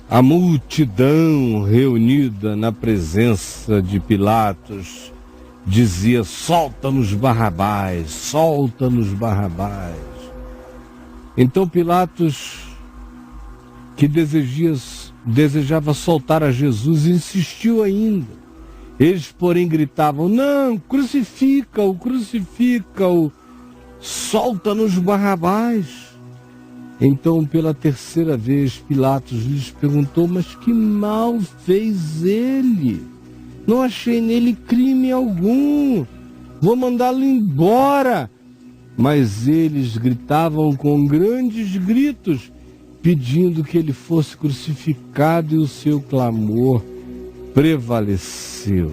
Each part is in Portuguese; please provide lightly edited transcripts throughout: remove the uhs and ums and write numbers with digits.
A multidão reunida na presença de Pilatos dizia: solta-nos Barrabás, solta-nos Barrabás. Então Pilatos, que desejava soltar a Jesus, insistiu ainda. Eles, porém, gritavam: não, crucifica-o, crucifica-o, solta-nos Barrabás. Então, pela terceira vez, Pilatos lhes perguntou: mas que mal fez ele? Não achei nele crime algum, vou mandá-lo embora. Mas eles gritavam com grandes gritos, pedindo que ele fosse crucificado, e o seu clamor prevaleceu.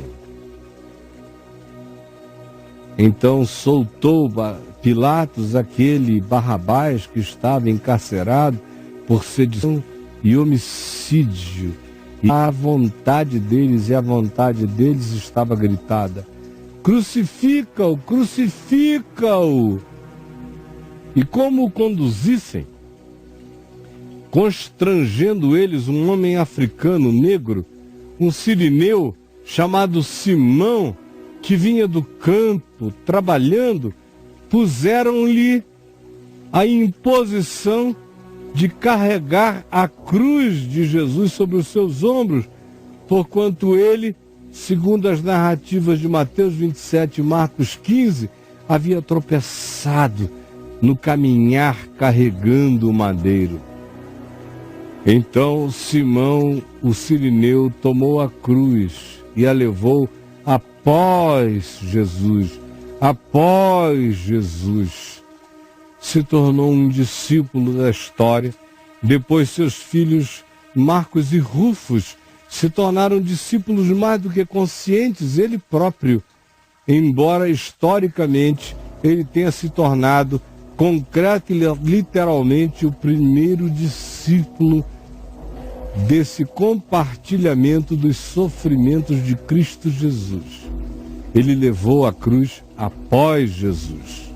Então soltou Pilatos aquele Barrabás que estava encarcerado por sedição e homicídio. E a vontade deles estava gritada: crucifica-o, crucifica-o. E como o conduzissem, constrangendo eles, um homem africano negro, um sirineu chamado Simão, que vinha do campo trabalhando, puseram-lhe a imposição de carregar a cruz de Jesus sobre os seus ombros, porquanto ele, segundo as narrativas de Mateus 27 e Marcos 15, havia tropeçado no caminhar carregando o madeiro. Então Simão, o sirineu, tomou a cruz e a levou após Jesus. Se tornou um discípulo da história. Depois seus filhos Marcos e Rufus se tornaram discípulos mais do que conscientes, ele próprio, embora historicamente ele tenha se tornado concreto e literalmente o primeiro discípulo desse compartilhamento dos sofrimentos de Cristo Jesus. Ele levou a cruz após Jesus,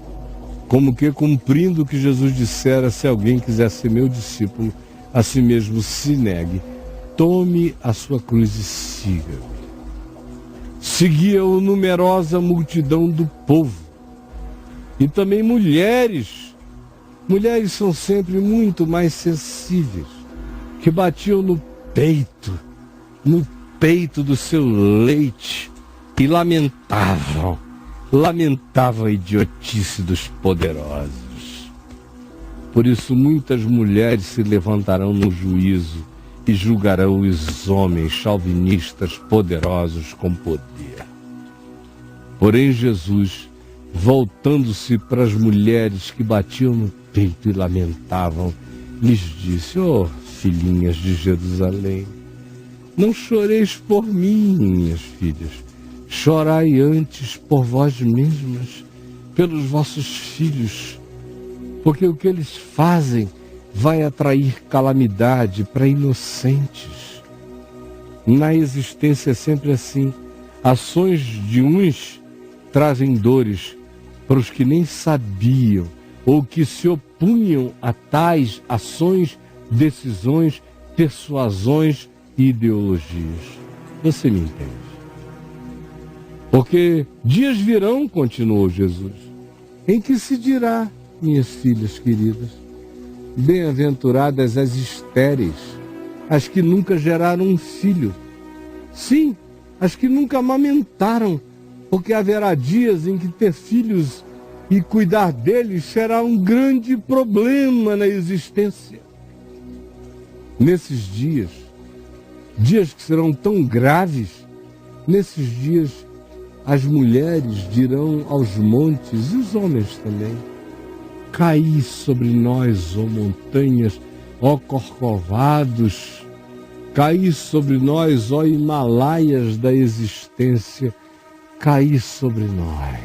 como que cumprindo o que Jesus dissera: se alguém quiser ser meu discípulo, a si mesmo se negue, tome a sua cruz e siga-me. Seguia-o numerosa multidão do povo. E também mulheres. Mulheres são sempre muito mais sensíveis, que batiam no peito do seu leite e lamentavam a idiotice dos poderosos. Por isso muitas mulheres se levantarão no juízo e julgarão os homens chauvinistas poderosos com poder. Porém Jesus, voltando-se para as mulheres que batiam no peito e lamentavam, lhes disse: ó filhinhas de Jerusalém, não choreis por mim, minhas filhas, chorai antes por vós mesmas, pelos vossos filhos, porque o que eles fazem vai atrair calamidade para inocentes. Na existência é sempre assim: ações de uns trazem dores para os que nem sabiam ou que se opunham a tais ações, decisões, persuasões e ideologias. Você me entende? Porque dias virão, continuou Jesus, em que se dirá: minhas filhas queridas, bem-aventuradas as estéreis, as que nunca geraram um filho. Sim, as que nunca amamentaram, porque haverá dias em que ter filhos e cuidar deles será um grande problema na existência. Nesses dias que serão tão graves, nesses dias as mulheres dirão aos montes, e os homens também: caí sobre nós, ó montanhas, ó corcovados, caí sobre nós, ó Himalaias da existência, caí sobre nós.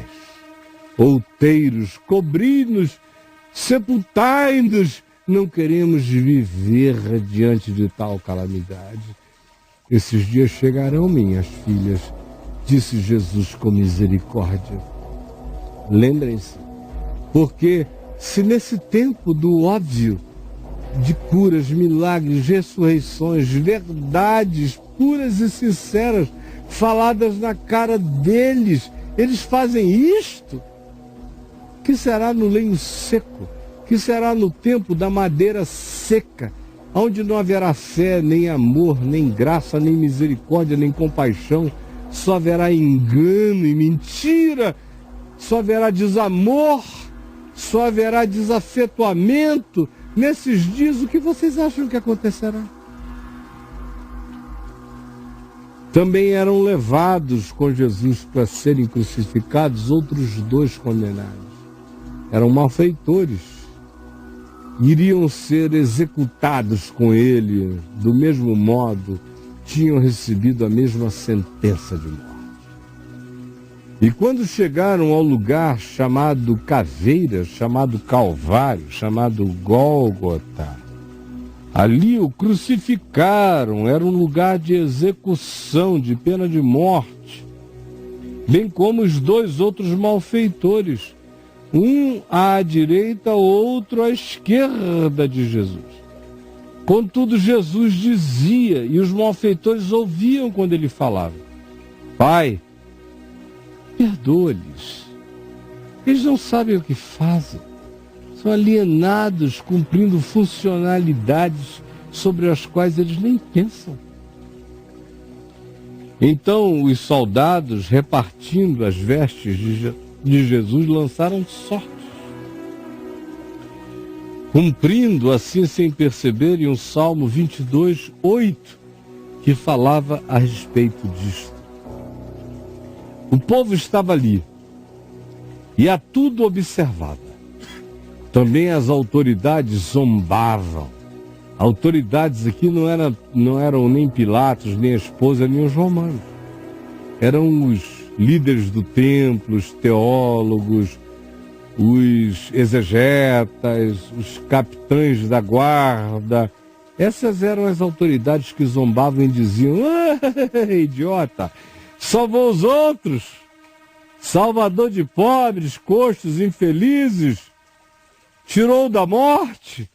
Outeiros, cobri-nos, sepultai-nos, não queremos viver diante de tal calamidade. Esses dias chegarão, minhas filhas, disse Jesus com misericórdia. Lembrem-se, porque se nesse tempo do óbvio de curas, milagres, ressurreições, verdades puras e sinceras, faladas na cara deles. Eles fazem isto? Que será no lenho seco? Que será no tempo da madeira seca, onde não haverá fé, nem amor, nem graça, nem misericórdia, nem compaixão? Só haverá engano e mentira, só haverá desamor, só haverá desafetuamento. Nesses dias, o que vocês acham que acontecerá? Também eram levados com Jesus para serem crucificados outros 2 condenados. Eram malfeitores. Iriam ser executados com ele, do mesmo modo, tinham recebido a mesma sentença de morte. E quando chegaram ao lugar chamado Caveira, chamado Calvário, chamado Gólgota, ali o crucificaram. Era um lugar de execução, de pena de morte, bem como os 2 outros malfeitores, um à direita, outro à esquerda de Jesus. Contudo, Jesus dizia, e os malfeitores ouviam quando ele falava: Pai, perdoa-lhes, eles não sabem o que fazem. São alienados, cumprindo funcionalidades sobre as quais eles nem pensam. Então os soldados, repartindo as vestes de Jesus, lançaram sortes, cumprindo assim sem perceberem o Salmo 22, 8, que falava a respeito disto. O povo estava ali e a tudo observava. Também as autoridades zombavam. Autoridades aqui não eram nem Pilatos, nem a esposa, nem os romanos. Eram os líderes do templo, os teólogos, os exegetas, os capitães da guarda. Essas eram as autoridades que zombavam e diziam: idiota, salvou os outros, salvador de pobres, coxos, infelizes, tirou da morte.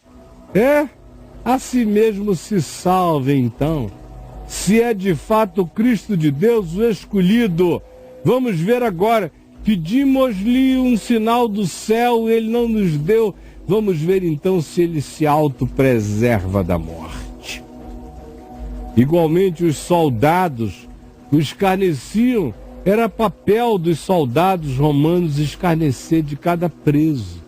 A si mesmo se salve então, se é de fato o Cristo de Deus, o escolhido. Vamos ver agora. Pedimos-lhe um sinal do céu, ele não nos deu. Vamos ver então se ele se autopreserva da morte. Igualmente os soldados o escarneciam. Era papel dos soldados romanos escarnecer de cada preso.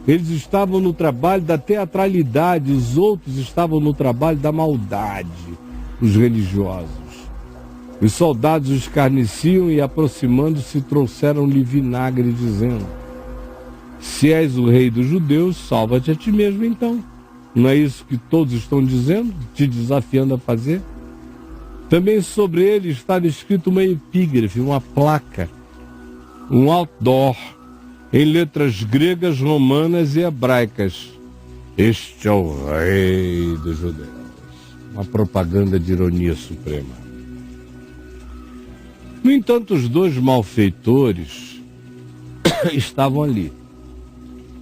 Eles estavam no trabalho da teatralidade, os outros estavam no trabalho da maldade, os religiosos. Os soldados o escarneciam e, aproximando-se, trouxeram-lhe vinagre, dizendo: se és o rei dos judeus, salva-te a ti mesmo então. Não é isso que todos estão dizendo, te desafiando a fazer? Também sobre ele estava escrito uma epígrafe, uma placa, um outdoor, em letras gregas, romanas e hebraicas: este é o rei dos judeus. Uma propaganda de ironia suprema. No entanto, os 2 malfeitores estavam ali.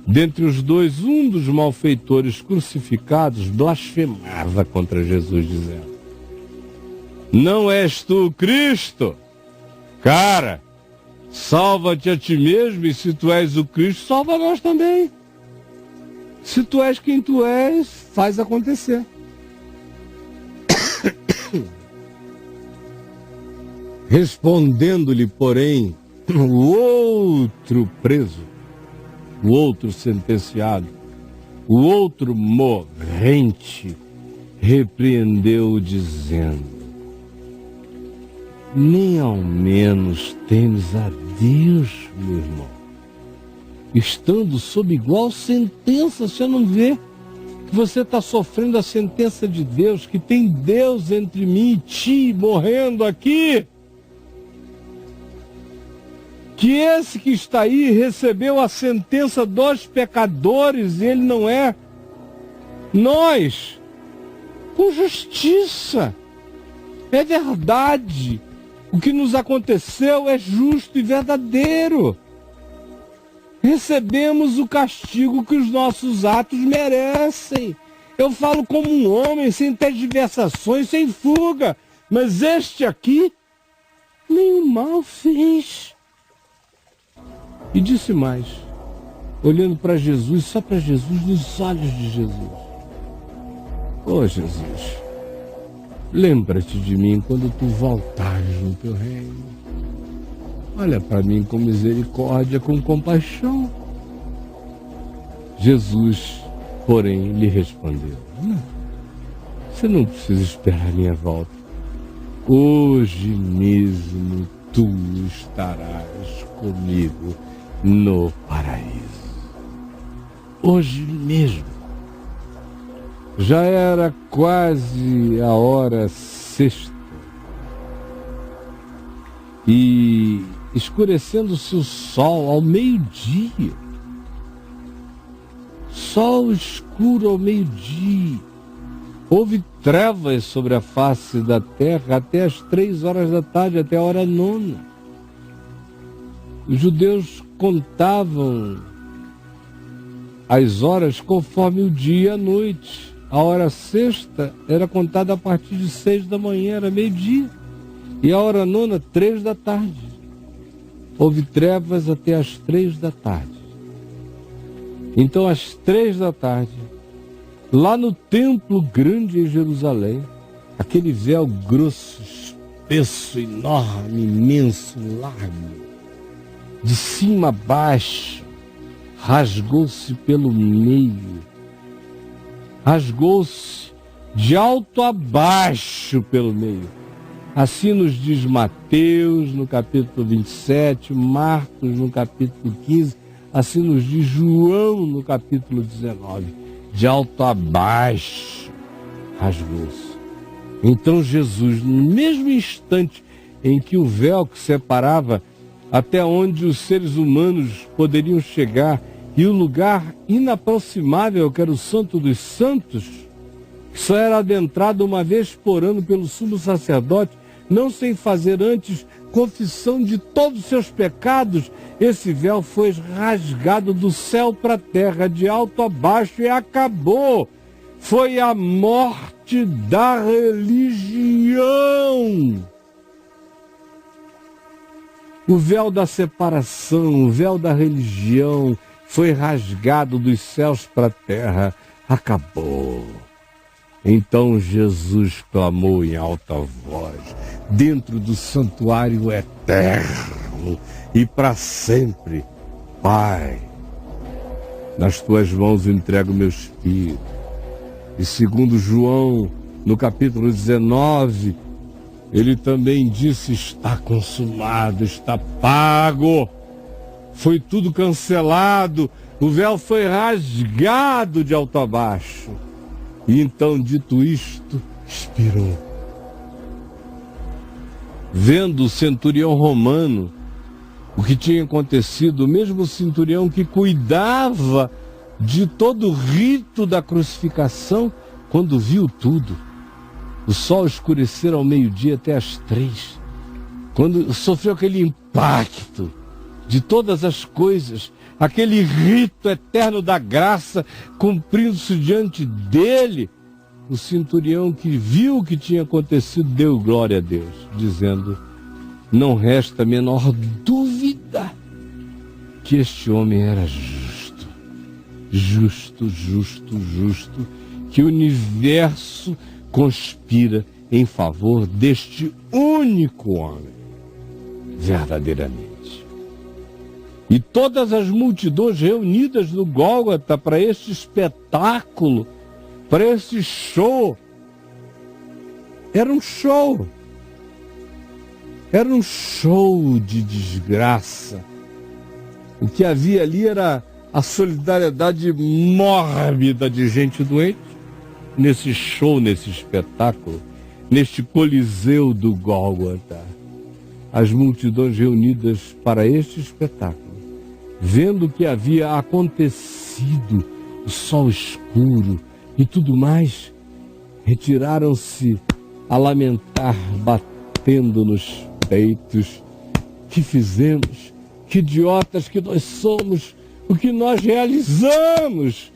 Dentre os 2, um dos malfeitores crucificados blasfemava contra Jesus, dizendo: não és tu o Cristo? Cara, salva-te a ti mesmo, e se tu és o Cristo, salva nós também. Se tu és quem tu és, faz acontecer. Respondendo-lhe, porém, o outro preso, o outro sentenciado, o outro morrente, repreendeu, dizendo: nem ao menos temes a Deus, meu irmão, estando sob igual sentença. Você não vê que você está sofrendo a sentença de Deus, que tem Deus entre mim e ti, morrendo aqui? Que esse que está aí recebeu a sentença dos pecadores, e ele não é. Nós, com justiça, é verdade. O que nos aconteceu é justo e verdadeiro. Recebemos o castigo que os nossos atos merecem. Eu falo como um homem, sem tergiversações, sem fuga. Mas este aqui, nenhum mal fez. E disse mais, olhando para Jesus, só para Jesus, nos olhos de Jesus. Ô Jesus, lembra-te de mim quando tu voltares no teu reino. Olha para mim com misericórdia, com compaixão. Jesus, porém, lhe respondeu, não, você não precisa esperar a minha volta. Hoje mesmo tu estarás comigo no paraíso. Hoje mesmo. Já era quase a hora sexta. E escurecendo-se o sol ao meio-dia. Sol escuro ao meio-dia. Houve trevas sobre a face da terra até as 3 horas da tarde, até a hora 9. Os judeus contavam as horas conforme o dia e a noite. A hora sexta era contada a partir de 6 da manhã, era meio-dia. E a hora 9, 3 da tarde. Houve trevas até as 3 da tarde. Então, às 3 da tarde, lá no templo grande em Jerusalém, aquele véu grosso, espesso, enorme, imenso, largo, de cima a baixo, rasgou-se pelo meio, rasgou-se de alto a baixo pelo meio. Assim nos diz Mateus, no capítulo 27, Marcos, no capítulo 15, assim nos diz João, no capítulo 19. De alto a baixo, rasgou-se. Então Jesus, no mesmo instante em que o véu que separava até onde os seres humanos poderiam chegar e o lugar inaproximável, que era o Santo dos Santos, que só era adentrado uma vez por ano pelo sumo sacerdote, não sem fazer antes confissão de todos os seus pecados, esse véu foi rasgado do céu para a terra, de alto a baixo, e acabou. Foi a morte da religião. O véu da separação, o véu da religião foi rasgado dos céus para a terra. Acabou. Então Jesus clamou em alta voz, dentro do santuário eterno e para sempre: Pai, nas tuas mãos entrego o meu espírito. E segundo João, no capítulo 19, ele também disse: está consumado, está pago, foi tudo cancelado, o véu foi rasgado de alto a baixo. E então, dito isto, expirou. Vendo o centurião romano o que tinha acontecido, o mesmo centurião que cuidava de todo o rito da crucificação, quando viu tudo, o sol escurecer ao meio-dia até às 3, quando sofreu aquele impacto de todas as coisas, aquele rito eterno da graça cumprindo-se diante dele, o centurião que viu o que tinha acontecido deu glória a Deus, dizendo: não resta a menor dúvida que este homem era justo, justo, justo, justo, que o universo conspira em favor deste único homem, verdadeiramente. E todas as multidões reunidas no Gólgota para este espetáculo, para este show, era um show. Era um show de desgraça. O que havia ali era a solidariedade mórbida de gente doente, nesse show, nesse espetáculo, neste coliseu do Gólgota. As multidões reunidas para este espetáculo, vendo o que havia acontecido, o sol escuro e tudo mais, retiraram-se a lamentar, batendo nos peitos. Que fizemos? Que idiotas que nós somos! O que nós realizamos?